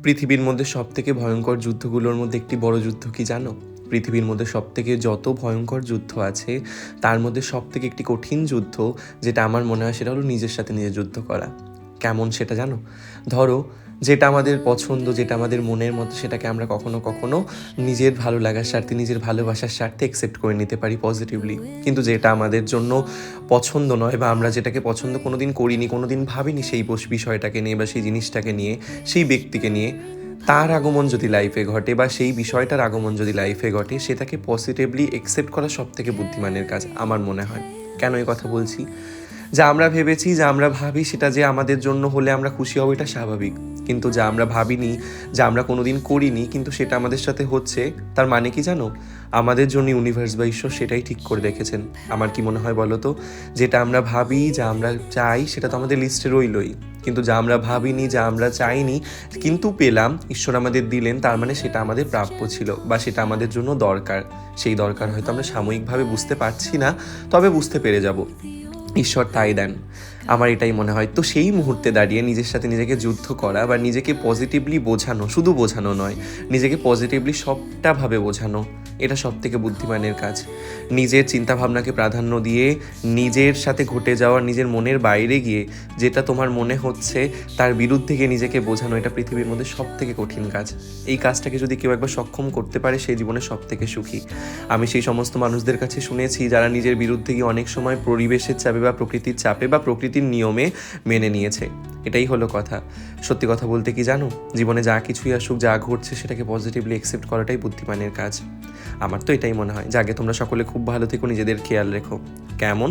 পৃথিবীর মধ্যে সবথেকে ভয়ঙ্কর যুদ্ধগুলোর মধ্যে একটি বড় যুদ্ধ কি জানো? পৃথিবীর মধ্যে সবথেকে যত ভয়ঙ্কর যুদ্ধ আছে তার মধ্যে সবথেকে একটি কঠিন যুদ্ধ যেটা আমার মনে হয় সেটা হলো নিজের সাথে নিজে যুদ্ধ করা। কেমন সেটা জানো? ধরো, যেটা আমাদের পছন্দ, যেটা আমাদের মনের মতো, সেটাকে আমরা কখনো কখনো নিজের ভালো লাগার স্বার্থে, নিজের ভালোবাসার স্বার্থে অ্যাকসেপ্ট করে নিতে পারি পজিটিভলি। কিন্তু যেটা আমাদের জন্য পছন্দ নয় বা আমরা যেটাকে পছন্দ কোনোদিন করিনি, কোনোদিন ভাবিনি সেই বিষয়টাকে নিয়ে বা সেই জিনিসটাকে নিয়ে, সেই ব্যক্তিকে নিয়ে, তার আগমন যদি লাইফে ঘটে বা সেই বিষয়টার আগমন যদি লাইফে ঘটে, সেটাকে পজিটিভলি অ্যাকসেপ্ট করা সবথেকে বুদ্ধিমানের কাজ আমার মনে হয়। কেন এই কথা বলছি? যা আমরা ভেবেছি, যা আমরা ভাবি সেটা যে আমাদের জন্য হলে আমরা খুশি হব, এটা স্বাভাবিক। কিন্তু যা আমরা ভাবিনি, যা আমরা কোনোদিন করিনি, কিন্তু সেটা আমাদের সাথে হচ্ছে, তার মানে কি জানো? আমাদের জন্য ইউনিভার্স বা ঈশ্বর সেটাই ঠিক করে রেখেছেন। আমার কি মনে হয় বলো তো? যেটা আমরা ভাবি, যা আমরা চাই, সেটা তো আমাদের লিস্টে রইলই। কিন্তু যা আমরা ভাবিনি, যা আমরা চাইনি কিন্তু পেলাম, ঈশ্বর আমাদের দিলেন, তার মানে সেটা আমাদের প্রাপ্য ছিল বা সেটা আমাদের জন্য দরকার। সেই দরকার হয়তো আমরা সাময়িকভাবে বুঝতে পারছি না, তবে বুঝতে পেরে যাব। ঈশ্বর তাই দেন, আমার এটাই মনে হয়। তো সেই মুহূর্তে দাঁড়িয়ে নিজের সাথে নিজেকে যুদ্ধ করা বা নিজেকে পজিটিভলি বোঝানো, শুধু বোঝানো নয়, নিজেকে পজিটিভলি সবটাভাবে বোঝানো, এটা সবথেকে বুদ্ধিমানের কাজ। নিজের চিন্তাভাবনাকে প্রাধান্য দিয়ে নিজের সাথে ঘটে যাওয়ার, নিজের মনের বাইরে গিয়ে যেটা তোমার মনে হচ্ছে তার বিরুদ্ধে গিয়ে নিজেকে বোঝানো, এটা পৃথিবীর মধ্যে সবথেকে কঠিন কাজ। এই কাজটাকে যদি কেউ একবার সক্ষম করতে পারে, সেই জীবনে সবথেকে সুখী। আমি সেই সমস্ত মানুষদের কাছে শুনেছি যারা নিজের বিরুদ্ধে গিয়ে অনেক সময় পরিবেশের চাপে বা প্রকৃতির চাপে বা প্রকৃতির নিয়মে মেনে নিয়েছে। এটাই হলো কথা। সত্যি কথা বলতে কি জানো, জীবনে যা কিছুই আসুক, যা ঘটছে, সেটাকে পজিটিভলি অ্যাকসেপ্ট করাটাই বুদ্ধিমানের কাজ। আমার তো এটাই মনে হয়। যাকে তোমরা সকলে খুব ভালো থেকো, নিজেদের খেয়াল রেখো। কেমন?